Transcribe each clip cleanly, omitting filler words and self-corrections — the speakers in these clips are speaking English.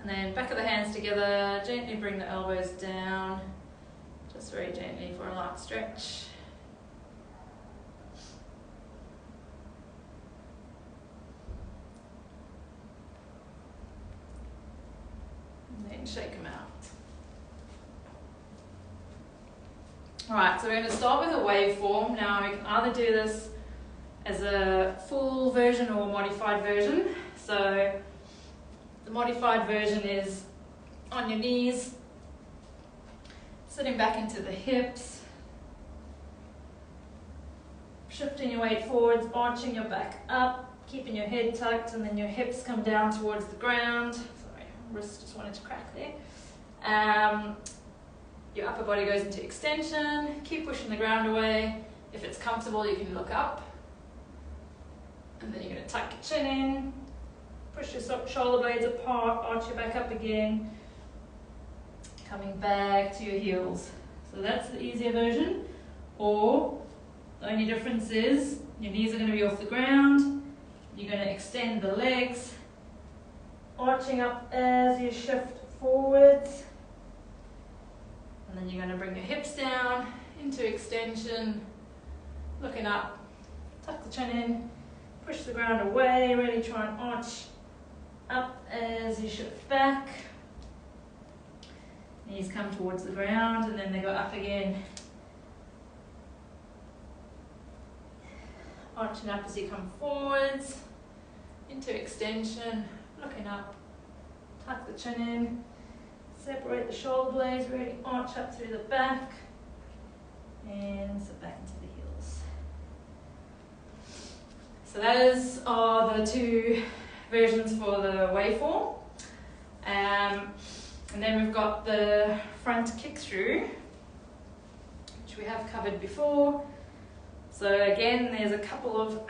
And then back of the hands together, gently bring the elbows down, just very gently for a light stretch. And then shake them out. Alright, so we're going to start with a waveform. Now we can either do this as a full version or a modified version. So the modified version is on your knees, sitting back into the hips, shifting your weight forwards, arching your back up, keeping your head tucked, and then your hips come down towards the ground. Sorry, wrist just wanted to crack there. Your upper body goes into extension, keep pushing the ground away. If it's comfortable, you can look up. And then you're going to tuck your chin in, push your shoulder blades apart, arch your back up again, coming back to your heels. So that's the easier version. Or the only difference is your knees are going to be off the ground. You're going to extend the legs, arching up as you shift forwards. And then you're going to bring your hips down into extension, looking up, tuck the chin in, push the ground away, really try and arch up as you shift back. Knees come towards the ground and then they go up again. Arching up as you come forwards, into extension, looking up, tuck the chin in, separate the shoulder blades, really arch up through the back, and sit back into the heels. So those are the two versions for the waveform. And then we've got the front kick-through, which we have covered before. So again, there's a couple of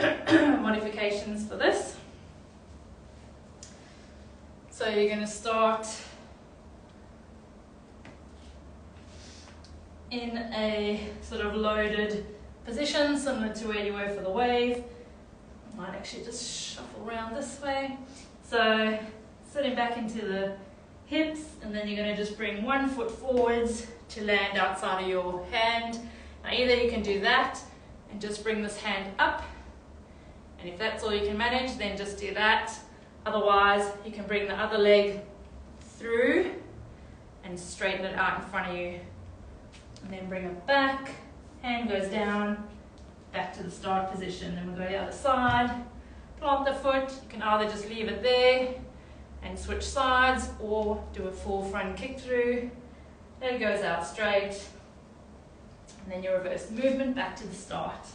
modifications for this. So you're going to start in a sort of loaded position, similar to where you were for the wave. I might actually just shuffle around this way. So sitting back into the hips, and then you're going to just bring one foot forwards to land outside of your hand. Now either you can do that and just bring this hand up, and if that's all you can manage, then just do that. Otherwise, you can bring the other leg through and straighten it out in front of you. And then bring it back, hand goes down, back to the start position. Then we'll go to the other side, plant the foot. You can either just leave it there and switch sides, or do a full front kick through. Leg goes out straight, and then your reverse movement back to the start.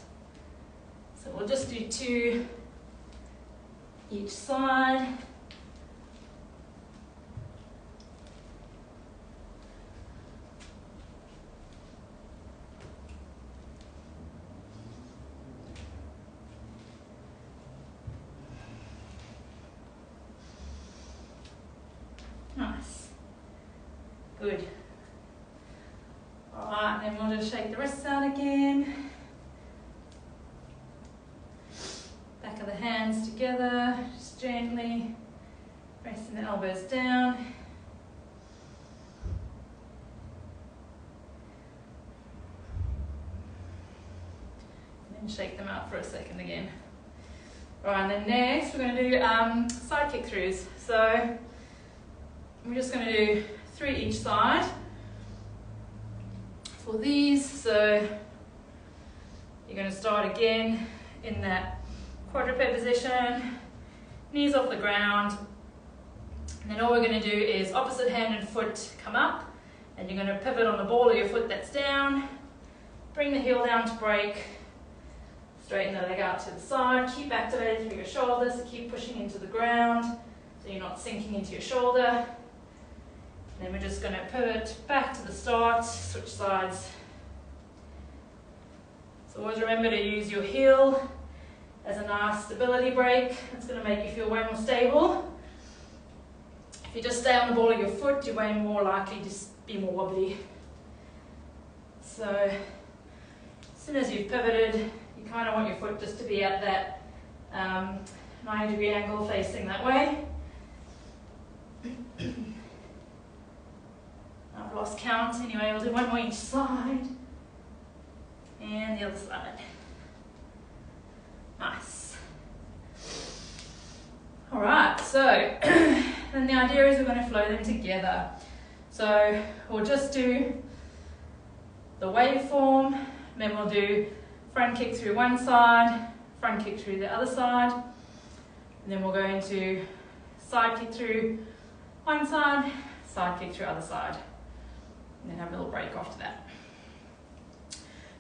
So we'll just do 2 each side. Nice. Good. Alright, then we'll just shake the wrists out again. Back of the hands together, just gently pressing the elbows down. And then shake them out for a second again. Alright, and then next we're going to do side kick throughs. So we're just going to do 3 each side for these. So you're going to start again in that quadruped position, knees off the ground, and then all we're going to do is opposite hand and foot come up, and you're going to pivot on the ball of your foot that's down, bring the heel down to break, straighten the leg out to the side, keep activated through your shoulders, keep pushing into the ground so you're not sinking into your shoulder. And then we're just going to pivot back to the start, switch sides. So always remember to use your heel as a nice stability break. It's going to make you feel way more stable. If you just stay on the ball of your foot, you're way more likely to be more wobbly. So as soon as you've pivoted, you kind of want your foot just to be at that 90-degree angle facing that way. count. Anyway, we'll do one more each side. And the other side. Nice. Alright, so then the idea is we're going to flow them together. So we'll just do the waveform, then we'll do front kick through one side, front kick through the other side, and then we'll go into side kick through one side, side kick through other side, and then have a little break after that.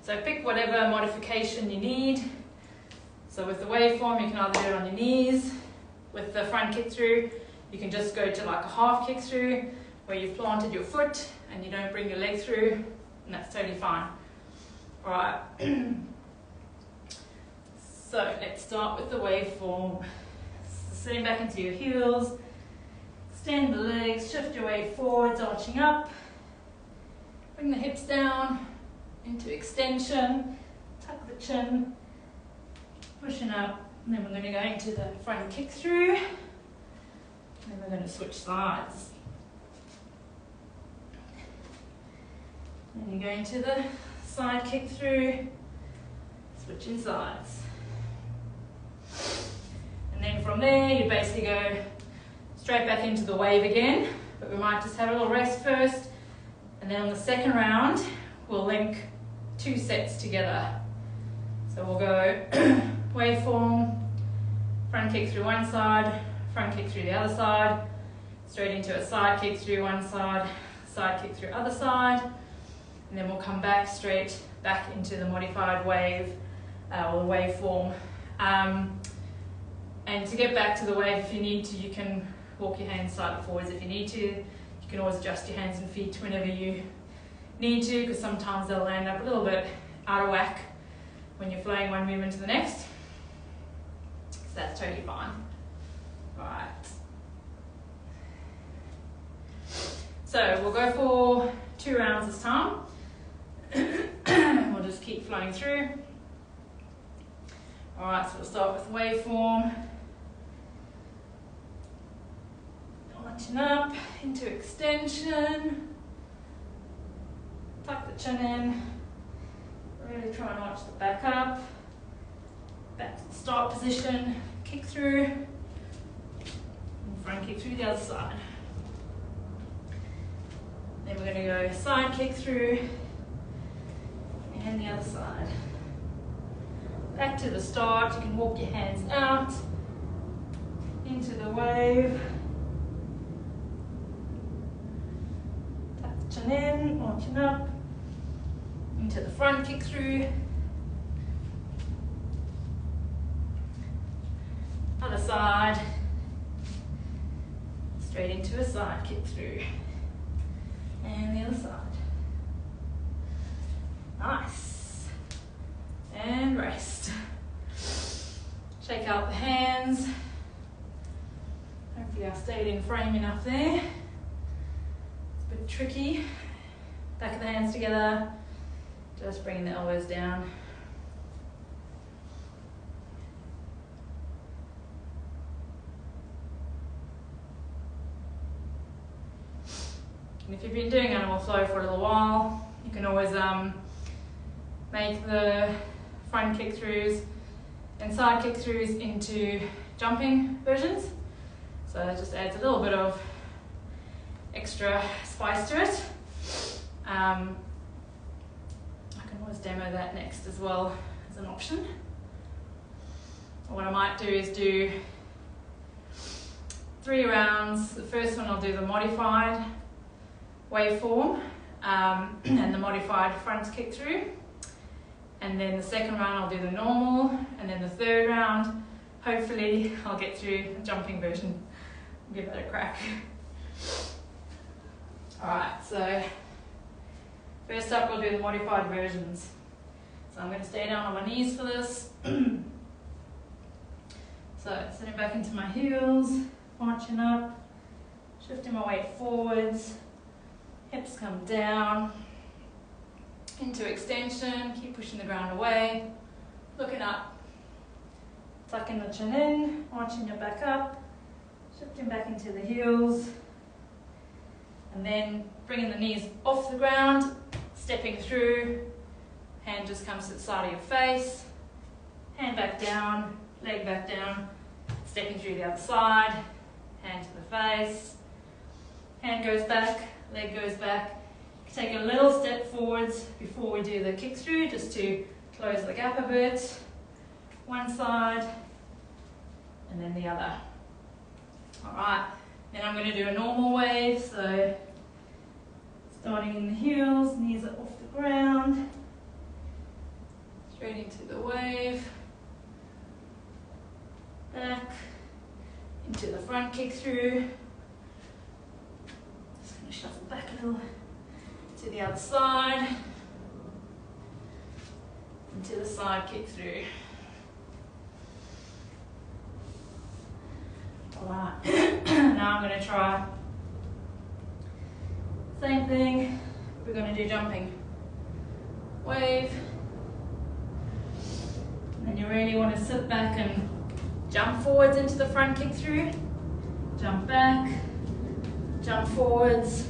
So pick whatever modification you need. So with the waveform, you can either do it on your knees. With the front kick through, you can just go to like a half kick through where you've planted your foot and you don't bring your leg through, and that's totally fine. Alright, so let's start with the waveform. Sitting back into your heels, extend the legs, shift your weight forwards, arching up, bring the hips down into extension, tuck the chin, pushing up, and then we're going to go into the front kick through, and then we're going to switch sides. Then you go into the side kick through, switching sides. And then from there, you basically go straight back into the wave again, but we might just have a little rest first, and then on the second round, we'll link 2 sets together. So we'll go waveform, front kick through one side, front kick through the other side, straight into a side kick through one side, side kick through other side, and then we'll come back straight back into the modified wave or the waveform. And to get back to the wave, if you need to, you can walk your hands slightly forwards if you need to. You can always adjust your hands and feet whenever you need to, because sometimes they'll land up a little bit out of whack when you're flowing one movement to the next. So that's totally fine. Alright. So we'll go for 2 rounds this time. We'll just keep flowing through. Alright, so we'll start with waveform. Arching up into extension. Tuck the chin in. Really try and arch the back up. Back to the start position. Kick through. And front kick through the other side. Then we're going to go side kick through. And the other side. Back to the start. You can walk your hands out. Into the wave. Tuck the chin in, arching up. Into the front kick through. Other side. Straight into a side kick through. And the other side. Nice. And rest. Shake out the hands. Hopefully I stayed in frame enough there. It's a bit tricky. Back of the hands together. Just bringing the elbows down. And if you've been doing animal flow for a little while, you can always make the front kick throughs and side kick throughs into jumping versions. So that just adds a little bit of extra spice to it. I can always demo that next as well as an option. What I might do is do 3 rounds. The first one I'll do the modified waveform and the modified front kick through. And then the second round I'll do the normal, and then the third round, hopefully I'll get through a jumping version. I'll give that a crack. Alright, so first up we'll do the modified versions. So I'm going to stay down on my knees for this. So sitting back into my heels, marching up, shifting my weight forwards, hips come down, into extension, keep pushing the ground away, looking up, tucking the chin in, arching your back up, shifting back into the heels, And then bringing the knees off the ground, stepping through, hand just comes to the side of your face, hand back down, leg back down, stepping through the other side, hand to the face, hand goes back, leg goes back. Take a little step forwards before we do the kick through, just to close the gap a bit. One side, and then the other. Alright, then I'm going to do a normal wave, so starting in the heels, knees are off the ground, straight into the wave, back, into the front kick through. Just going to shuffle back a little to the other side, into the side kick through. Alright, now I'm going to try same thing. We're going to do jumping wave, and then you really want to sit back and jump forwards into the front kick through, jump back, jump forwards,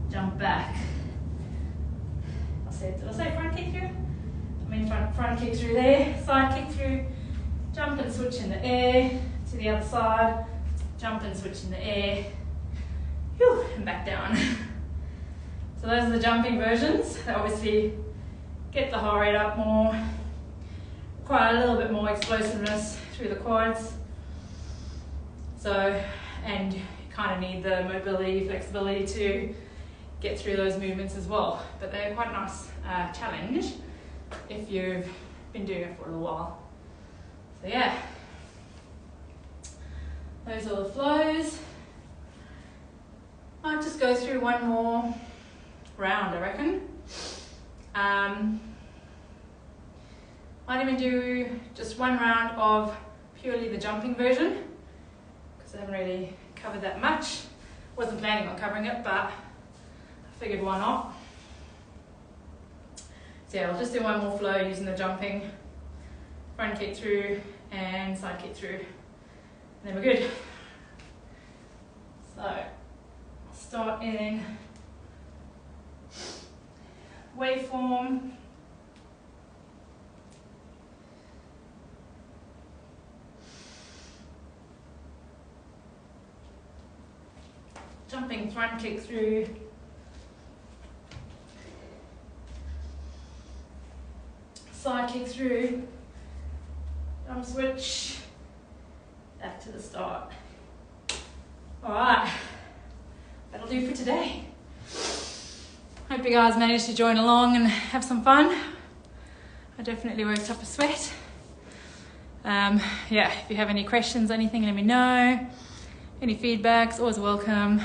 jump back. Did I say front kick through? I mean front kick through there, side kick through, jump and switch in the air to the other side, jump and switch in the air, whew, and back down. So those are the jumping versions. They obviously get the heart rate up more, require a little bit more explosiveness through the quads. So, and you kind of need the mobility, flexibility to get through those movements as well. But they're quite a nice challenge if you've been doing it for a little while. So yeah, those are the flows. Might just go through one more round, I reckon. Might even do just one round of purely the jumping version, because I haven't really covered that much. Wasn't planning on covering it, but I figured why not. So yeah, I'll just do one more flow using the jumping, front kick through and side kick through, and then we're good. So I'll start in waveform. Jumping front kick through, side kick through, jump switch, back to the start. Alright, that'll do for today. Hope you guys managed to join along and have some fun. I definitely worked up a sweat. Yeah, if you have any questions, anything, let me know. Any feedback's always welcome.